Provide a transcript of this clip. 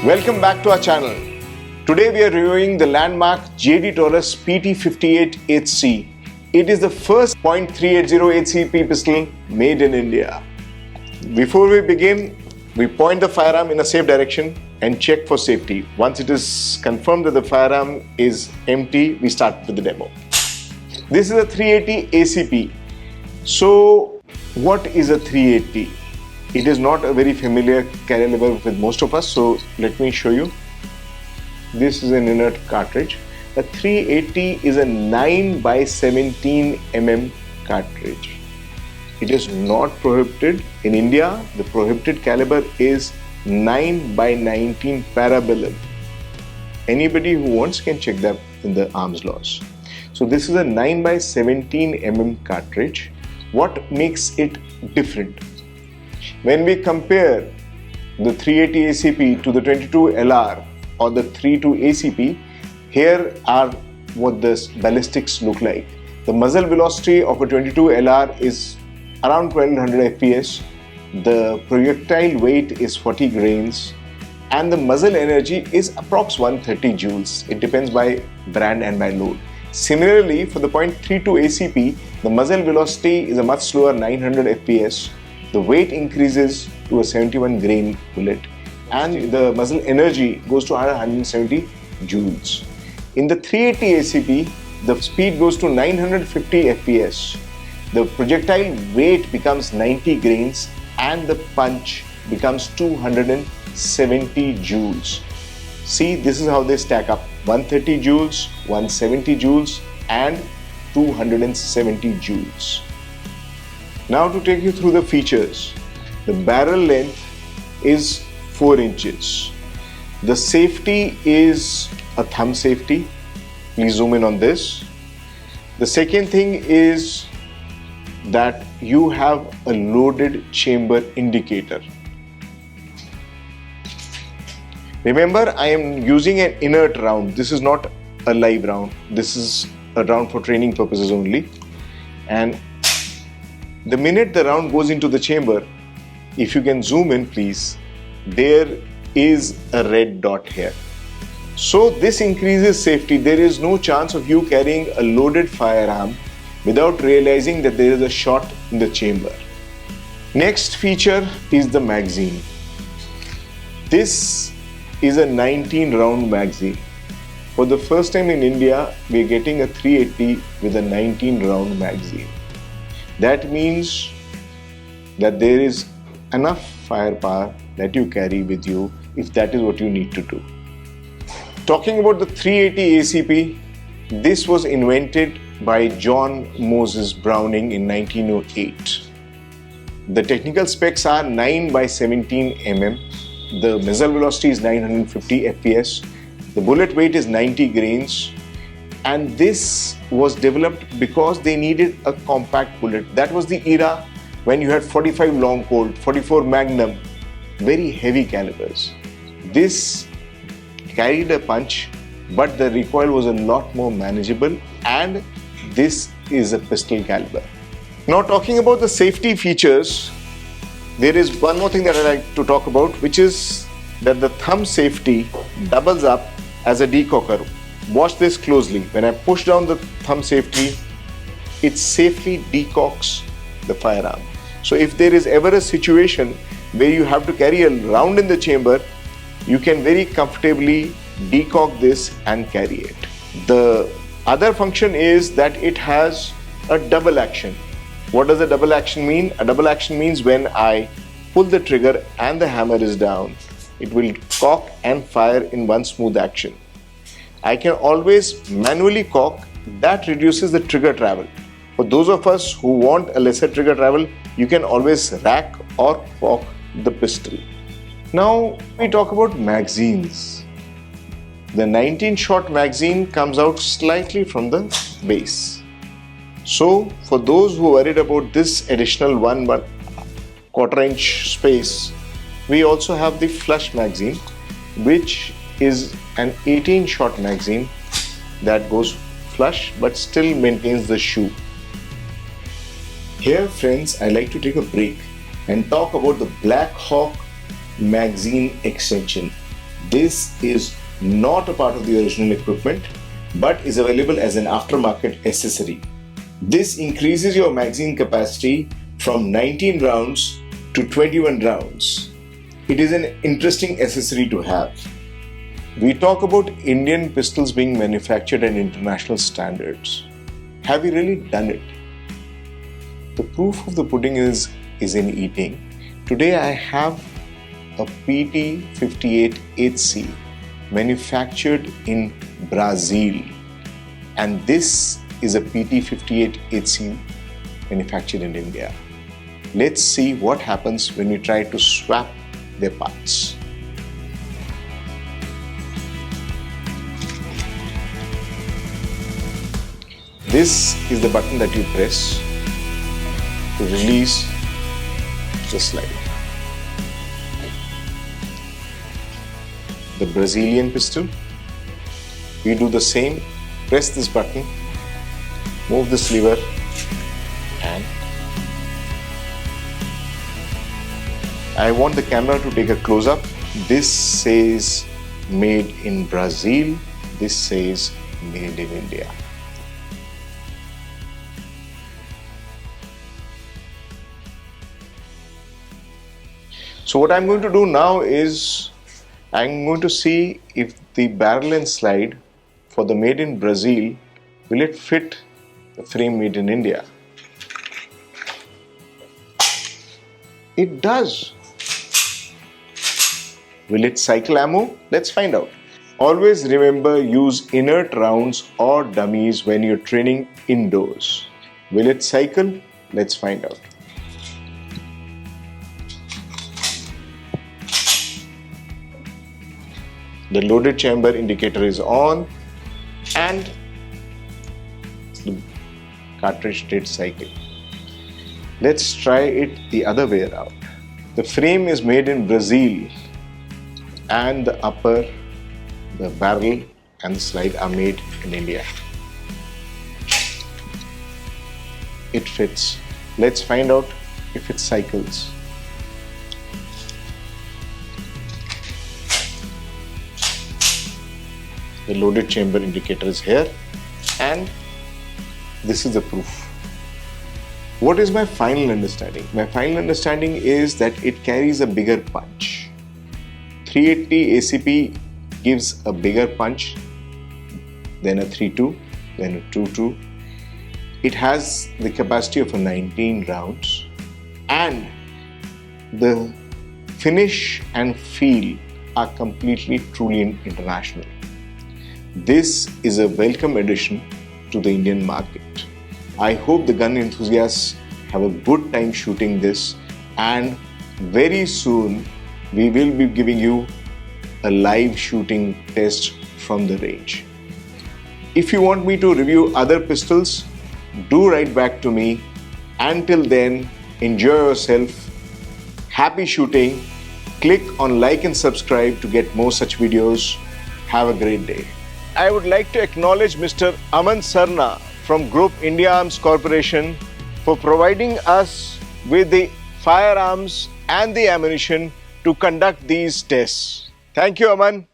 Welcome back to our channel. Today we are reviewing the landmark JD Taurus PT58HC. It is the first .380 ACP pistol made in India. Before we begin, we point the firearm in a safe direction and check for safety. Once it is confirmed that the firearm is empty, we start with the demo. This is a 380 ACP. So what is a 380? It is not a very familiar caliber with most of us, so let me show you. This is an inert cartridge. A 380 is a 9x17 mm cartridge. It is not prohibited. In India, the prohibited caliber is 9x19 parabellum. Anybody who wants can check that in the arms laws. So this is a 9x17 mm cartridge. What makes it different? When we compare the 380 ACP to the 22 LR or the 32 ACP, here are what the ballistics look like. The muzzle velocity of a 22 LR is around 1200 FPS. The projectile weight is 40 grains and the muzzle energy is approx 130 joules. It depends by brand and by load. Similarly, for the .32 ACP, the muzzle velocity is a much slower 900 FPS. The weight increases to a 71 grain bullet and the muzzle energy goes to 170 joules. In the 380 ACP, the speed goes to 950 FPS. The projectile weight becomes 90 grains and the punch becomes 270 joules. See, this is how they stack up: 130 joules, 170 joules and 270 joules. Now to take you through the features. The barrel length is 4 inches. The safety is a thumb safety. Please zoom in on this. The second thing is that you have a loaded chamber indicator. Remember, I am using an inert round. This is not a live round. This is a round for training purposes only. And the minute the round goes into the chamber, if you can zoom in please, there is a red dot here. So this increases safety. There is no chance of you carrying a loaded firearm without realizing that there is a shot in the chamber. Next feature is the magazine. This is a 19 round magazine. For the first time in India, we are getting a 380 with a 19 round magazine. That means that there is enough firepower that you carry with you if that is what you need to do. Talking about the 380 ACP, this was invented by John Moses Browning in 1908. The technical specs are 9x17 mm. The muzzle velocity is 950 FPS. The bullet weight is 90 grains. And this was developed because they needed a compact bullet. That was the era when you had 45 long Colt, 44 Magnum, very heavy calibers. This carried a punch, but the recoil was a lot more manageable, and this is a pistol caliber. Now talking about the safety features, there is one more thing that I like to talk about, which is that the thumb safety doubles up as a decocker. Watch this closely. When I push down the thumb safety, it safely decocks the firearm. So if there is ever a situation where you have to carry a round in the chamber, you can very comfortably decock this and carry it. The other function is that it has a double action. What does a double action mean? A double action means when I pull the trigger and the hammer is down, it will cock and fire in one smooth action. I can always manually cock. That reduces the trigger travel. For those of us who want a lesser trigger travel, you can always rack or cock the pistol. Now we talk about magazines. The 19 shot magazine comes out slightly from the base. So for those who are worried about this additional 1/4 inch space, we also have the flush magazine, which is an 18 shot magazine that goes flush but still maintains the shoe. Here friends, I like to take a break and talk about the Black Hawk magazine extension. This is not a part of the original equipment but is available as an aftermarket accessory. This increases your magazine capacity from 19 rounds to 21 rounds. It is an interesting accessory to have. We talk about Indian pistols being manufactured at international standards. Have we really done it? The proof of the pudding is in eating. Today I have a PT58HC manufactured in Brazil, and this is a PT58HC manufactured in India. Let's see what happens when we try to swap their parts. This is the button that you press to release the slide. The Brazilian pistol, we do the same. Press this button, move this lever, and I want the camera to take a close-up. This says made in Brazil, this says made in India. So what I'm going to do now is I'm going to see if the barrel and slide for the made in Brazil, will it fit the frame made in India? It does. Will it cycle ammo? Let's find out. Always remember, use inert rounds or dummies when you're training indoors. Will it cycle? Let's find out. The loaded chamber indicator is on and the cartridge did cycle. Let's try it the other way around. The frame is made in Brazil and the upper, the barrel and the slide are made in India. It fits. Let's find out if it cycles. The loaded chamber indicator is here and this is the proof. What is my final understanding? My final understanding is that it carries a bigger punch. 380 ACP gives a bigger punch than a 3.2, than a 2.2. It has the capacity of a 19 rounds and the finish and feel are completely truly international. This is a welcome addition to the Indian market. I hope the gun enthusiasts have a good time shooting this, and very soon we will be giving you a live shooting test from the range. If you want me to review other pistols, do write back to me. Until then, enjoy yourself. Happy shooting. Click on like and subscribe to get more such videos. Have a great day. I would like to acknowledge Mr. Aman Sarna from Group India Arms Corporation for providing us with the firearms and the ammunition to conduct these tests. Thank you, Aman.